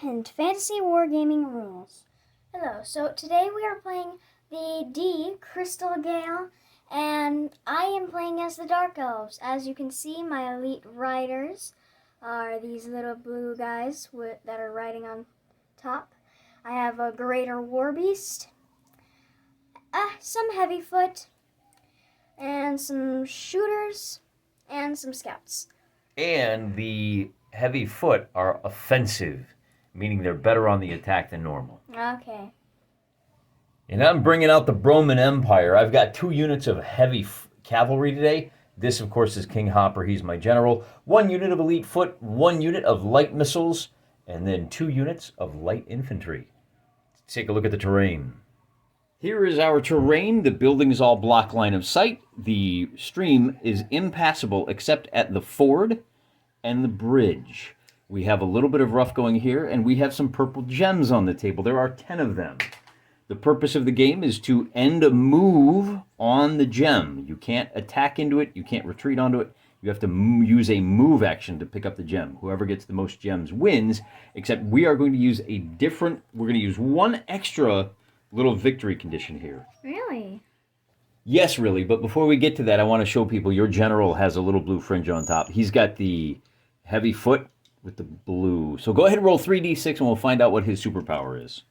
Rampant Fantasy Wargaming Rules. Hello, so today we are playing the D Crytal Gale, and I am playing as the Dark Elves. As you can see, my elite riders are these little blue guys that are riding on top. I have a Greater Warbeast, some Heavy Foot, and some Shooters, and some Scouts. And the Heavy Foot are offensive, meaning they're better on the attack than normal. Okay. And I'm bringing out the Roman Empire. I've got 2 units of heavy cavalry today. This, of course, is King Hopper. He's my general. 1 unit of elite foot, 1 unit of light missiles, and then 2 units of light infantry. Let's take a look at the terrain. Here is our terrain. The building is all block line of sight. The stream is impassable except at the ford and the bridge. We have a little bit of rough going here, and we have some purple gems on the table. There are 10 of them. The purpose of the game is to end a move on the gem. You can't attack into it. You can't retreat onto it. You have to use a move action to pick up the gem. Whoever gets the most gems wins, except we are going to use we're going to use 1 extra little victory condition here. Really? Yes, really. But before we get to that, I want to show people your general has a little blue fringe on top. He's got the heavy foot with the blue. So go ahead and roll 3d6 and we'll find out what his superpower is.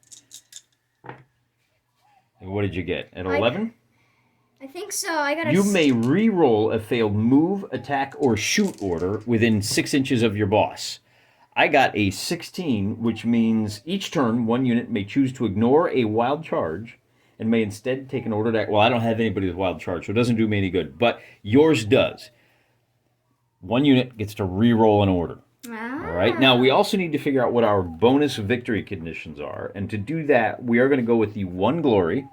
And what did you get? At 11? I think so. I got You may re-roll a failed move, attack, or shoot order within 6 inches of your boss. I got a 16, which means each turn, 1 unit may choose to ignore a wild charge and may instead take an order to... Well, I don't have anybody with wild charge, so it doesn't do me any good. But yours does. 1 unit gets to re-roll an order. Ah. All right. Now, we also need to figure out what our bonus victory conditions are. And to do that, we are going to go with the 1 glory.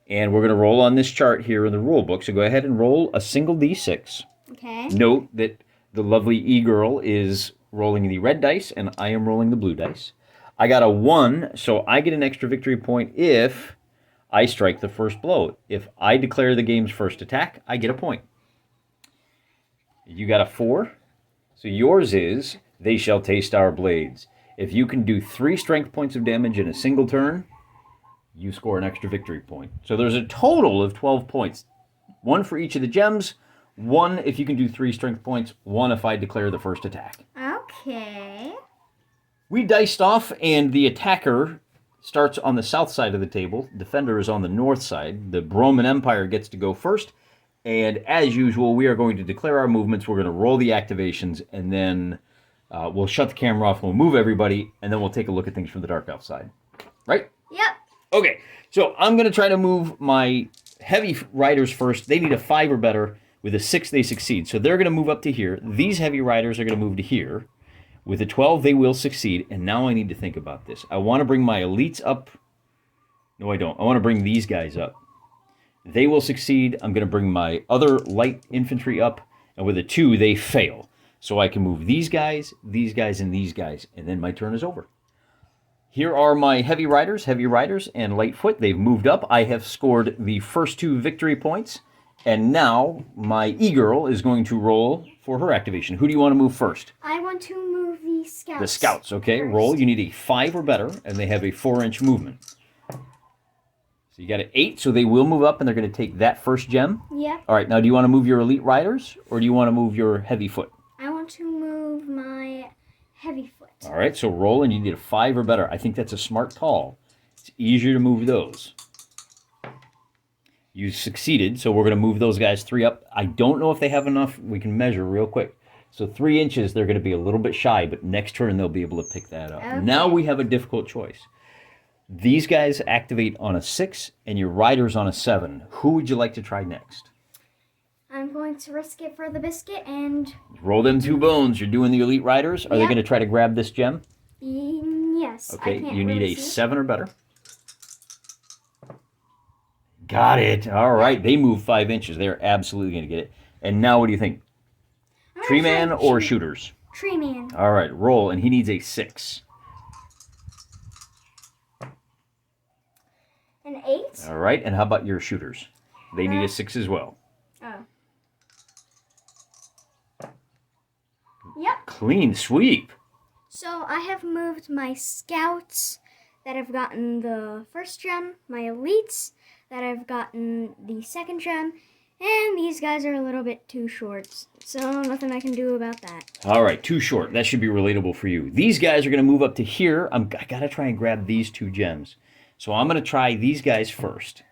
And we're going to roll on this chart here in the rule book. So go ahead and roll a single d6. Okay. Note that the lovely e-girl is rolling the red dice, and I am rolling the blue dice. I got a 1, so I get an extra victory point if I strike the first blow. If I declare the game's first attack, I get a point. You got a 4, so yours is, they shall taste our blades. If you can do 3 strength points of damage in a single turn, you score an extra victory point. So there's a total of 12 points. 1 for each of the gems, 1 if you can do 3 strength points, 1 if I declare the first attack. Okay. We diced off, and the attacker starts on the south side of the table. Defender is on the north side. The Roman Empire gets to go first. And as usual, we are going to declare our movements. We're going to roll the activations, and then we'll shut the camera off. We'll move everybody, and then we'll take a look at things from the Dark Elf side. Right? Yep. Okay, so I'm going to try to move my heavy riders first. They need a 5 or better. With a 6, they succeed. So they're going to move up to here. These heavy riders are going to move to here. With a 12, they will succeed. And now I need to think about this. I want to bring my elites up. No, I don't. I want to bring these guys up. They will succeed. I'm going to bring my other light infantry up. And with a 2, they fail. So I can move these guys, and these guys. And then my turn is over. Here are my heavy riders, and light foot. They've moved up. I have scored the first 2 victory points. And now my e-girl is going to roll for her activation. Who do you want to move first? I want to move the Scouts. The Scouts, okay. First. Roll. You need a 5 or better, and they have a 4-inch movement. So you got an 8, so they will move up, and they're going to take that first gem. Yeah. All right, now do you want to move your elite riders, or do you want to move your heavy foot? I want to move my heavy foot. All right, so roll, and you need a 5 or better. I think that's a smart call. It's easier to move those. You succeeded, so we're going to move those guys 3 up. I don't know if they have enough. We can measure real quick. So 3 inches, they're going to be a little bit shy, but next turn they'll be able to pick that up. Okay. Now we have a difficult choice. These guys activate on a 6, and your riders on a 7. Who would you like to try next? I'm going to risk it for the biscuit and... Roll them 2 bones. You're doing the elite riders. Are they going to try to grab this gem? Yes. Okay, you need a 7 or better. Got it. All right. They move 5 inches. They're absolutely going to get it. And now what do you think? Tree man or shooters? Tree man. All right. Roll. And he needs a 6. An 8. All right. And how about your shooters? They need a 6 as well. Oh. Yep. Clean sweep. So So I have moved my scouts that have gotten the first gem, my elites that have gotten the second gem, and these guys are a little bit too short, so nothing I can do about that. All right, too short. That should be relatable for you. These guys are going to move up to here. I got to try and grab these 2 gems. So I'm going to try these guys first.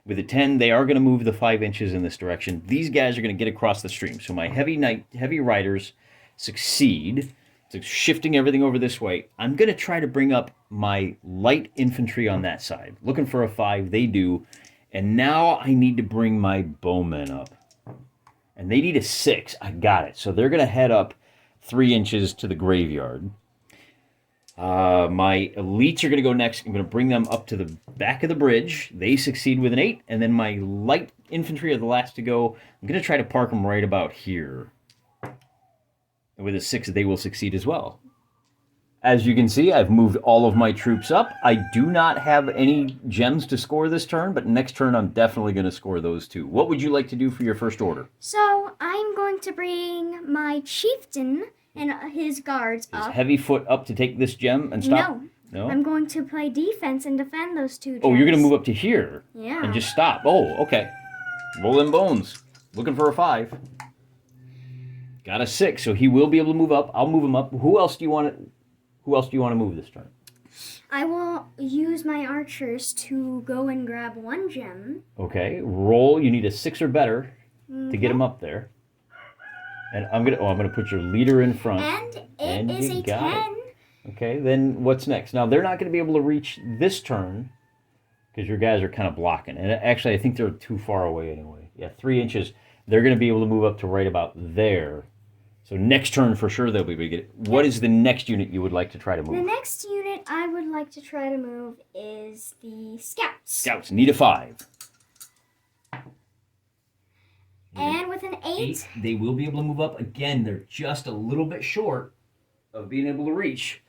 With a 10, they are going to move the 5 inches in this direction. These guys are going to get across the stream. So my heavy riders succeed. So shifting everything over this way. I'm going to try to bring up my light infantry on that side. Looking for a 5. They do. And now I need to bring my bowmen up. And they need a 6. I got it. So they're going to head up 3 inches to the graveyard. My elites are going to go next. I'm going to bring them up to the back of the bridge. They succeed with an 8. And then my light infantry are the last to go. I'm going to try to park them right about here. And with a 6, they will succeed as well. As you can see, I've moved all of my troops up. I do not have any gems to score this turn, but next turn I'm definitely going to score those 2. What would you like to do for your first order? So I'm going to bring my chieftain and his guards up. Is heavy foot up to take this gem and stop? No. I'm going to play defense and defend those 2 gems. Oh, you're going to move up to here? Yeah. And just stop. Oh, okay. Roll them bones. Looking for a 5. Got a 6, so he will be able to move up. I'll move him up. Who else do you want to move this turn? I will use my archers to go and grab 1 gem. Okay. Roll. You need a 6 or better to get him up there. And I'm gonna put your leader in front. And it is a 10. Okay, then what's next? Now they're not going to be able to reach this turn because your guys are kind of blocking. And actually, I think they're too far away anyway. Yeah, 3 inches. They're going to be able to move up to right about there. So next turn for sure they'll be able to get it. What is the next unit you would like to try to move? The next unit I would like to try to move is the scouts. Scouts need a 5. And with an 8, they will be able to move up. Again, they're just a little bit short of being able to reach.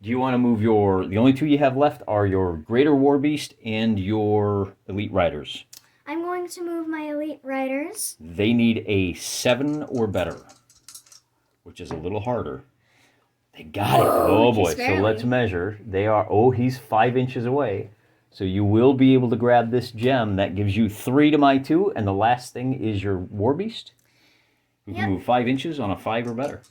Do you want to move the only 2 you have left are your Greater War Beast and your Elite Riders. I'm going to move my elite riders. They need a 7 or better, which is a little harder. They got it. Oh boy, so let's measure. He's 5 inches away. So you will be able to grab this gem. That gives you 3 to my 2, and the last thing is your War Beast. You can move 5 inches on a 5 or better.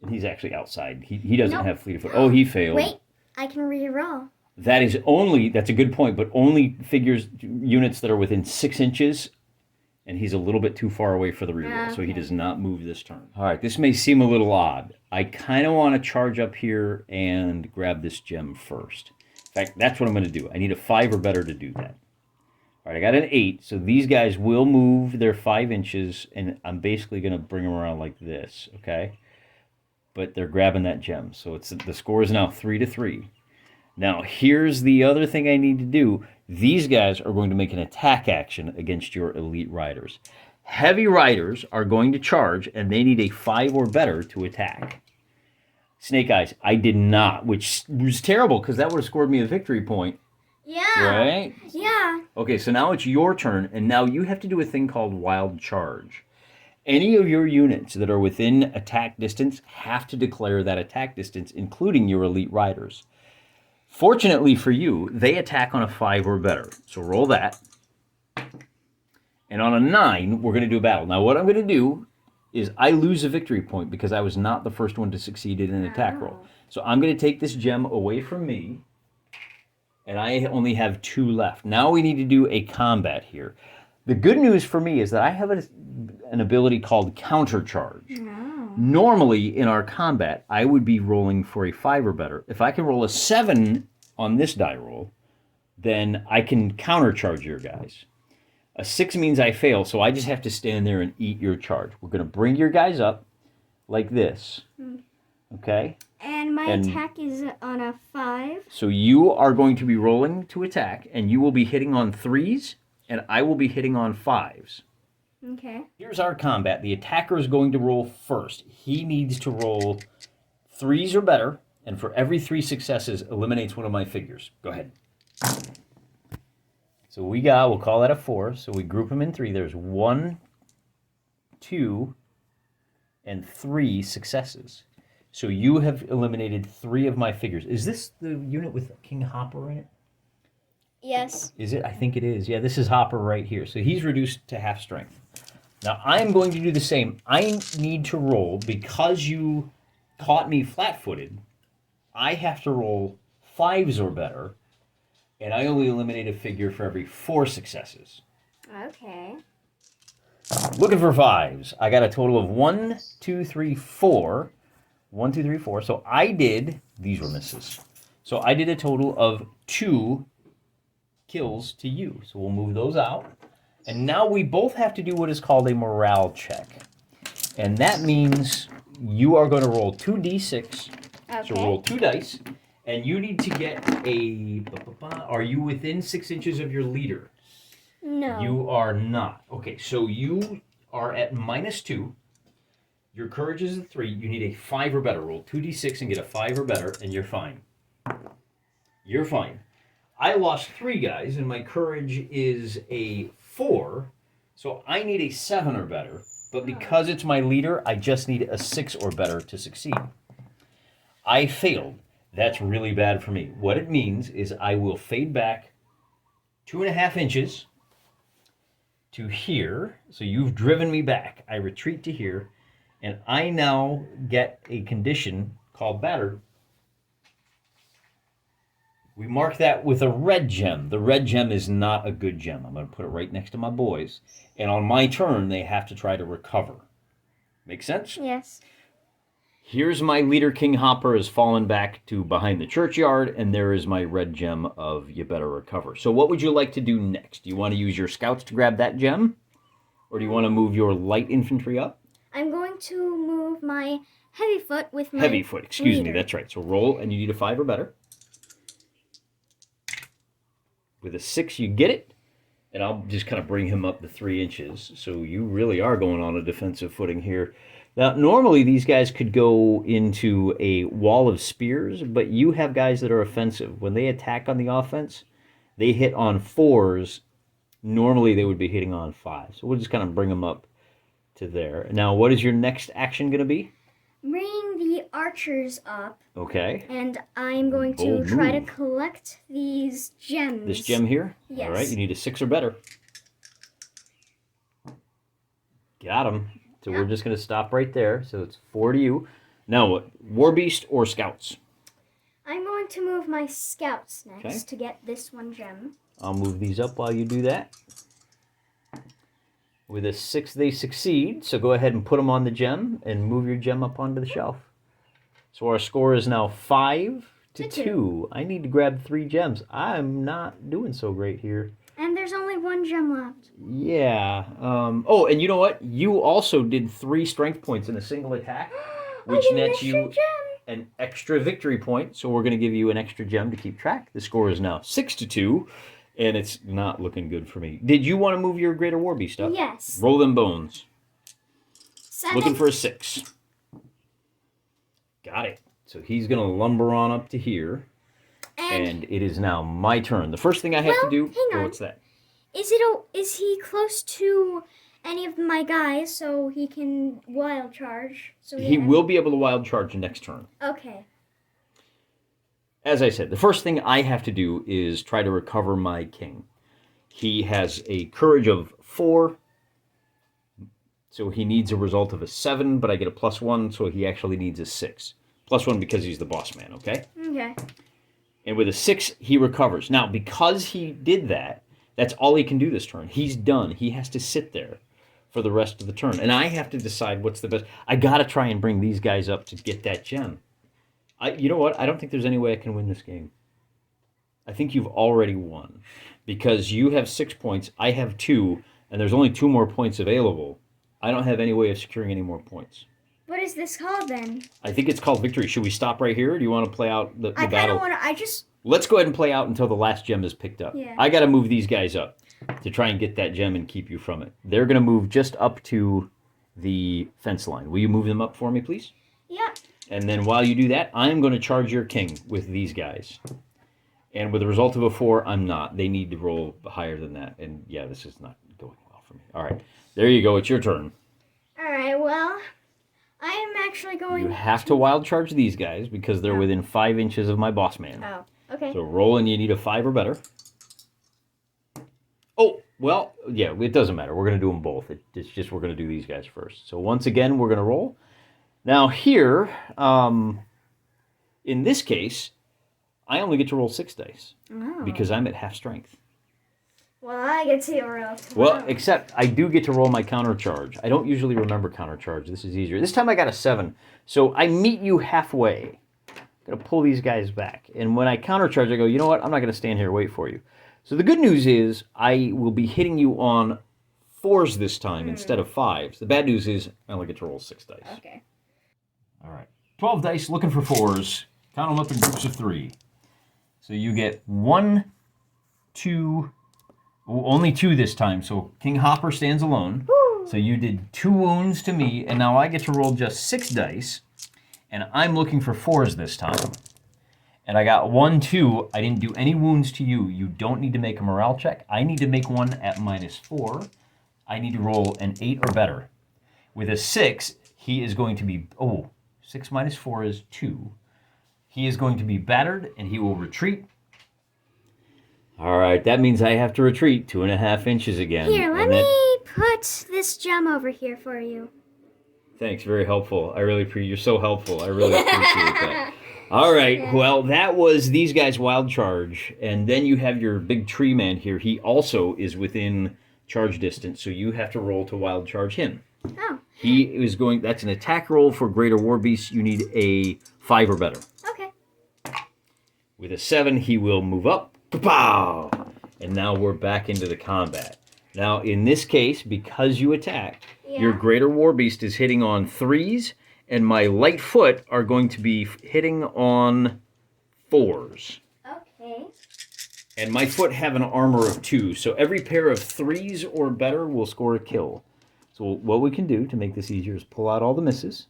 And he's actually outside. He doesn't have fleet of foot. Oh, he failed. Wait, I can re-roll. That's a good point, but only figures units that are within 6 inches, and he's a little bit too far away for the reroll, so he does not move this turn. All right, this may seem a little odd. I kind of want to charge up here and grab this gem first. In fact, that's what I'm going to do. I need a 5 or better to do that. All right, I got an 8, so these guys will move their 5 inches, and I'm basically going to bring them around like this, okay? But they're grabbing that gem, so the score is now 3-3. Now, here's the other thing I need to do. These guys are going to make an attack action against your elite riders. Heavy riders are going to charge, and they need a 5 or better to attack. Snake Eyes, I did not, which was terrible because that would have scored me a victory point. Yeah. Right? Yeah. Okay, so now it's your turn, and now you have to do a thing called Wild Charge. Any of your units that are within attack distance have to declare that attack distance, including your elite riders. Fortunately for you, they attack on a 5 or better. So roll that. And on a 9, we're going to do a battle. Now what I'm going to do is I lose a victory point because I was not the first one to succeed in an attack roll. So I'm going to take this gem away from me. And I only have 2 left. Now we need to do a combat here. The good news for me is that I have an ability called Counter Charge. Normally, in our combat, I would be rolling for a 5 or better. If I can roll a 7 on this die roll, then I can countercharge your guys. A 6 means I fail, so I just have to stand there and eat your charge. We're going to bring your guys up like this, okay? And my attack is on a 5. So you are going to be rolling to attack, and you will be hitting on 3s, and I will be hitting on 5s. Okay. Here's our combat. The attacker is going to roll first. He needs to roll 3s or better, and for every 3 successes, eliminates one of my figures. Go ahead. So we'll call that a 4. So we group them in 3. There's 1, 2, and 3 successes. So you have eliminated 3 of my figures. Is this the unit with King Hopper in it? Yes. Is it? I think it is. Yeah, this is Hopper right here. So he's reduced to half strength. Now I'm going to do the same. I need to roll, because you caught me flat-footed, I have to roll 5s or better, and I only eliminate a figure for every 4 successes. Okay. Looking for 5s. I got a total of 1, 2, 3, 4. 1, 2, 3, 4. So I did, these were misses. So I did a total of 2 kills to you. So we'll move those out. And now we both have to do what is called a morale check. And that means you are going to roll 2d6. Okay. So roll 2 dice. And you need to get a... Are you within 6 inches of your leader? No. You are not. Okay, so you are at -2. Your courage is a 3. You need a 5 or better. Roll 2d6 and get a 5 or better, and you're fine. You're fine. I lost 3 guys, and my courage is a 4, so I need a 7 or better. But because it's my leader, I just need a 6 or better to succeed. I failed. That's really bad for me. What it means is I will fade back 2.5 inches to here. So you've driven me back. I retreat to here, and I now get a condition called battered. We mark that with a red gem. The red gem is not a good gem. I'm going to put it right next to my boys. And on my turn, they have to try to recover. Make sense? Yes. Here's my leader, King Hopper, has fallen back to behind the churchyard, and there is my red gem of you better recover. So what would you like to do next? Do you want to use your scouts to grab that gem? Or do you want to move your light infantry up? I'm going to move my heavy foot with my Heavy foot, excuse me, leader. that's right. So roll, and you need a 5 or better. With a 6, you get it. And I'll just kind of bring him up to 3 inches. So you really are going on a defensive footing here. Now, normally these guys could go into a wall of spears, but you have guys that are offensive. When they attack on the offense, they hit on 4s. Normally they would be hitting on 5s. So we'll just kind of bring them up to there. Now, what is your next action going to be? Bring the archers up. Okay. And I'm going to Bold try move. to collect these gems. This gem here? Yes. All right, you need a 6 or better. Got him. So we're just going to stop right there. So it's 4 to you. Now what? War Beast or Scouts? I'm going to move my scouts next Okay. to get this 1 gem. I'll move these up while you do that. With a 6, they succeed. So go ahead and put them on the gem and move your gem up onto the shelf. So our score is now 5 to 2. I need to grab 3 gems. I'm not doing so great here. And there's only 1 gem left. Yeah. Oh, and you know what? You also did 3 strength points in a single attack, which I get an nets extra you gem. an extra victory point. So we're going to give you an extra gem to keep track. The score is now 6 to 2, and it's not looking good for me. Did you want to move your Greater War Beast up? Yes. Roll them bones. 7. Looking for a 6. Got it. So he's going to lumber on up to here. And it is now my turn. The first thing I have to do... hang on. What's that? Is he close to any of my guys so he can wild charge? So He will be able to wild charge next turn. Okay. As I said, the first thing I have to do is try to recover my king. He has a courage of 4, so he needs a result of a 7, but I get a +1, so he actually needs a 6. +1 because he's the boss man, okay? Okay. And with a 6, he recovers. Now, because he did that, that's all he can do this turn. He's done. He has to sit there for the rest of the turn. And I have to decide what's the best. I got to try and bring these guys up to get that gem. You know what? I don't think there's any way I can win this game. I think you've already won. Because you have 6 points, I have 2, and there's only 2 more points available. I don't have any way of securing any more points. What is this called then? I think it's called victory. Should we stop right here, or do you want to play out the I kind battle? of want to. Let's go ahead and play out until the last gem is picked up. Yeah. I got to move these guys up to try and get that gem and keep you from it. They're going to move just up to the fence line. Will you move them up for me, please? Yeah. And then while you do that, I'm going to charge your king with these guys. And with a result of a 4, I'm not. They need to roll higher than that. And yeah, this is not going well for me. All right. There you go. It's your turn. All right. Well, I am actually going. You have to wild charge these guys because they're within 5 inches of my boss man. Oh, okay. So roll and you need a 5 or better. Oh, well, yeah, it doesn't matter. We're going to do them both. It's just we're going to do these guys first. So once again, we're going to roll. Now here, in this case, I only get to roll 6 dice because I'm at half strength. Well, I get to roll 12. Well, except I do get to roll my counter charge. I don't usually remember counter charge. This is easier. This time I got a 7. So I meet you halfway. I'm going to pull these guys back. And when I counter charge, I go, you know what? I'm not going to stand here and wait for you. So the good news is I will be hitting you on 4s this time instead of 5s. The bad news is I only get to roll 6 dice. Okay. All right. 12 dice, looking for 4s. Count them up in groups of 3. So you get 1, 2, only 2 this time. So King Hopper stands alone. Woo. So you did 2 wounds to me, and now I get to roll just 6 dice. And I'm looking for 4s this time. And I got 1, 2. I didn't do any wounds to you. You don't need to make a morale check. I need to make one at -4. I need to roll an 8 or better. With a 6, he is going to be... 6 minus 4 is 2. He is going to be battered, and he will retreat. All right, that means I have to retreat 2.5 inches again. Here, let me put this gem over here for you. Thanks, very helpful. I really appreciate. You're so helpful. I really appreciate that. All right, well, that was these guys' wild charge, and then you have your big tree man here. He also is within charge distance, so you have to roll to wild charge him. Oh. He is going. That's an attack roll for Greater War Beast. You need a 5 or better. Okay. With a 7, he will move up. Pow! And now we're back into the combat. Now, in this case, because you attacked, your Greater War Beast is hitting on 3s, and my light foot are going to be hitting on 4s. Okay. And my foot have an armor of 2, so every pair of 3s or better will score a kill. So what we can do to make this easier is pull out all the misses,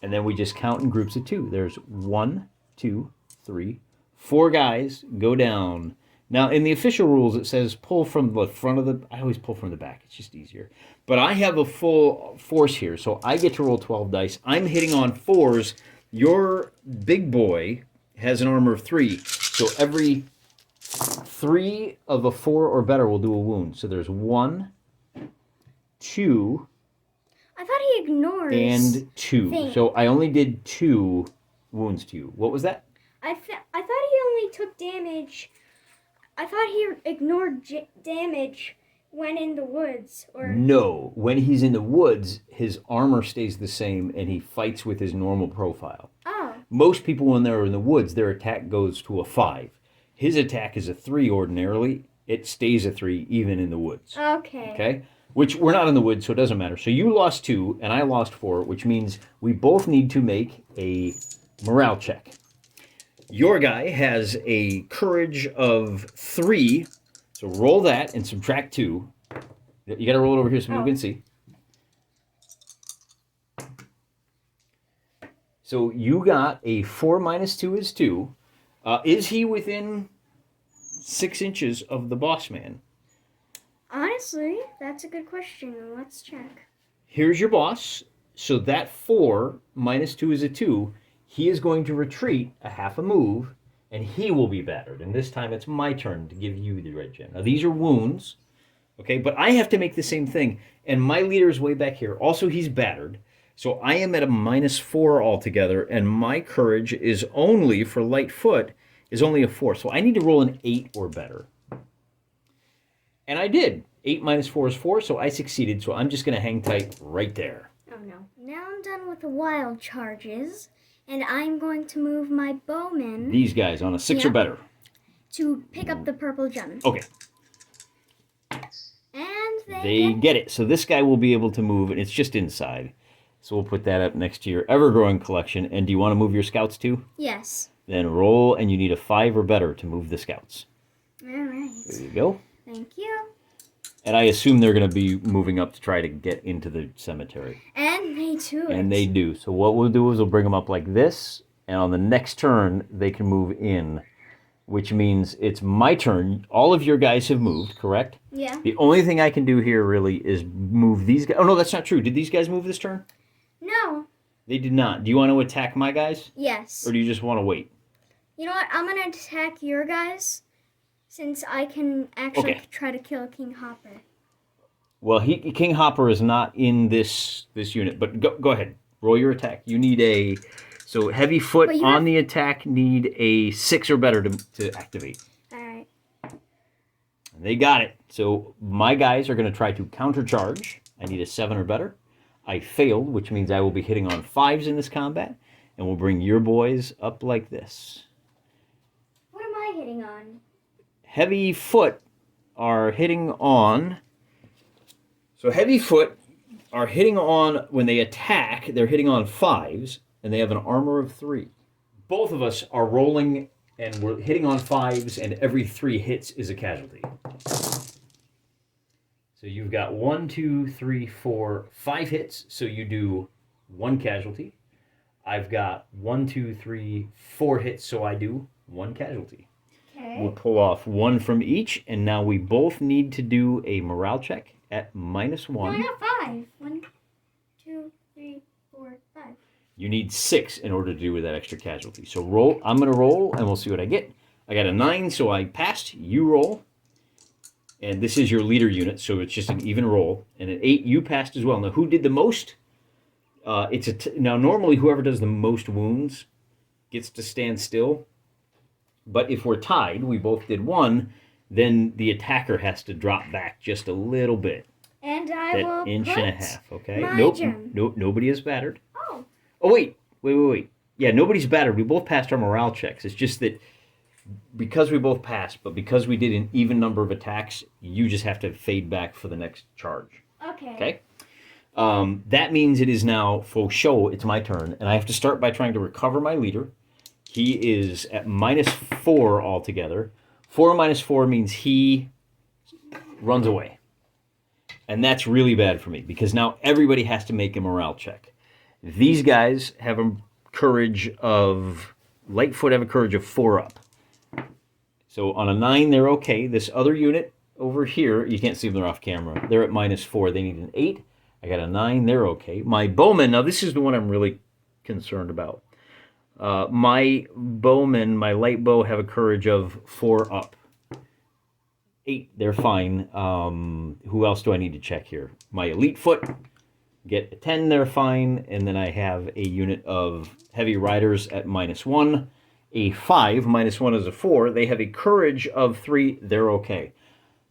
and then we just count in groups of 2. There's 1, 2, 3, 4 guys go down. Now, in the official rules, it says pull from the front of the... I always pull from the back. It's just easier. But I have a full force here, so I get to roll 12 dice. I'm hitting on 4s. Your big boy has an armor of 3, so every 3 of a 4 or better will do a wound. So there's 1, 2... I thought he ignores... And 2. Thing. So I only did 2 wounds to you. What was that? I thought he only took damage... I thought he ignored damage when in the woods, or... No. When he's in the woods, his armor stays the same, and he fights with his normal profile. Oh. Most people, when they're in the woods, their attack goes to a 5. His attack is a 3 ordinarily. It stays a 3 even in the woods. Okay. Okay? Which, we're not in the woods, so it doesn't matter. So you lost 2, and I lost 4, which means we both need to make a morale check. Your guy has a courage of 3, so roll that and subtract 2. You got to roll it over here so people can see. So you got a 4 minus 2 is 2. Is he within 6 inches of the boss man? Honestly, that's a good question. Let's check. Here's your boss. So that 4 minus 2 is a 2. He is going to retreat a half a move, and he will be battered. And this time it's my turn to give you the red gem. Now, these are wounds, okay? But I have to make the same thing. And my leader is way back here. Also, he's battered. So I am at a -4 altogether, and my courage is only, for light foot, is only a 4. So I need to roll an 8 or better. And I did. 8 minus 4 is 4, so I succeeded. So I'm just going to hang tight right there. Oh, no. Now I'm done with the wild charges. And I'm going to move my bowman... These guys on a 6 or better. ...to pick up the purple gem. Okay. And they get it. So this guy will be able to move, and it's just inside. So we'll put that up next to your ever-growing collection. And do you want to move your scouts too? Yes. Then roll, and you need a 5 or better to move the scouts. All right. There you go. Thank you. And I assume they're going to be moving up to try to get into the cemetery. And they do. And they do. So what we'll do is we'll bring them up like this, and on the next turn, they can move in, which means it's my turn. All of your guys have moved, correct? Yeah. The only thing I can do here, really, is move these guys. Oh, no, that's not true. Did these guys move this turn? No. They did not. Do you want to attack my guys? Yes. Or do you just want to wait? You know what? I'm going to attack your guys since I can actually try to kill King Hopper. Well, King Hopper is not in this unit, but go ahead. Roll your attack. You need a... So heavy foot on the attack need a 6 or better to activate. All right. They got it. So my guys are going to try to countercharge. I need a 7 or better. I failed, which means I will be hitting on 5s in this combat, and we'll bring your boys up like this. What am I hitting on? Heavy foot are hitting on... So heavy foot are hitting on, when they attack, they're hitting on 5s, and they have an armor of 3. Both of us are rolling, and we're hitting on 5s, and every 3 hits is a casualty. So you've got 1, 2, 3, 4, 5 hits, so you do 1 casualty. I've got 1, 2, 3, 4 hits, so I do 1 casualty. Okay. We'll pull off 1 from each, and now we both need to do a morale check at -1. No, I got 5. 1, 2, 3, 4, 5. You need 6 in order to do with that extra casualty. So roll. I'm going to roll, and we'll see what I get. I got a 9, so I passed. You roll. And this is your leader unit, so it's just an even roll. And an 8, you passed as well. Now, who did the most? Now, normally, whoever does the most wounds gets to stand still. But if we're tied, we both did 1, then the attacker has to drop back just a little bit. And I will That inch and a half, okay? gem. Nope, nobody is battered. Oh. Oh, wait. Yeah, nobody's battered. We both passed our morale checks. It's just that because we both passed, but because we did an even number of attacks, you just have to fade back for the next charge. Okay. That means it is now full show. It's my turn, and I have to start by trying to recover my leader. He is at -4 altogether. 4 minus 4 means he runs away. And that's really bad for me, because now everybody has to make a morale check. These guys have a courage of... Lightfoot have a courage of 4 up. So on a 9, they're okay. This other unit over here, you can't see them, they're off camera. They're at -4. They need an 8. I got a 9. They're okay. My bowmen, now this is the one I'm really concerned about. My bowmen, my light bow, have a courage of 4 up. 8, they're fine. Who else do I need to check here? My elite foot, get a 10, they're fine. And then I have a unit of heavy riders at -1. A 5, -1 is a 4. They have a courage of 3, they're okay.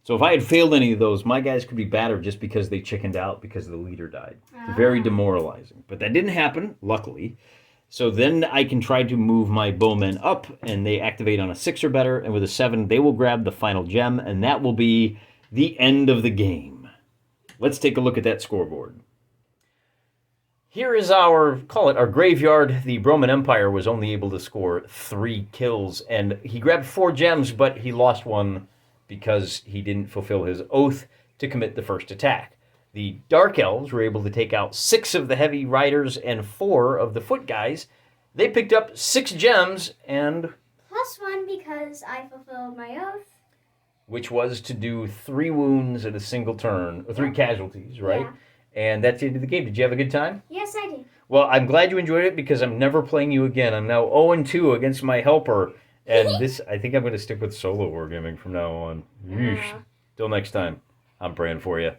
So if I had failed any of those, my guys could be battered just because they chickened out because the leader died. It's very demoralizing. But that didn't happen, luckily. So then I can try to move my bowmen up, and they activate on a 6 or better, and with a 7, they will grab the final gem, and that will be the end of the game. Let's take a look at that scoreboard. Here is our graveyard. The Roman Empire was only able to score 3 kills, and he grabbed 4 gems, but he lost 1 because he didn't fulfill his oath to commit the first attack. The Dark Elves were able to take out 6 of the heavy riders and 4 of the foot guys. They picked up 6 gems and... +1 because I fulfilled my oath. Which was to do 3 wounds in a single turn, or 3 casualties, right? Yeah. And that's the end of the game. Did you have a good time? Yes, I did. Well, I'm glad you enjoyed it because I'm never playing you again. I'm now 0-2 against my helper. And I think I'm going to stick with solo wargaming from now on. Till next time, I'm praying for you.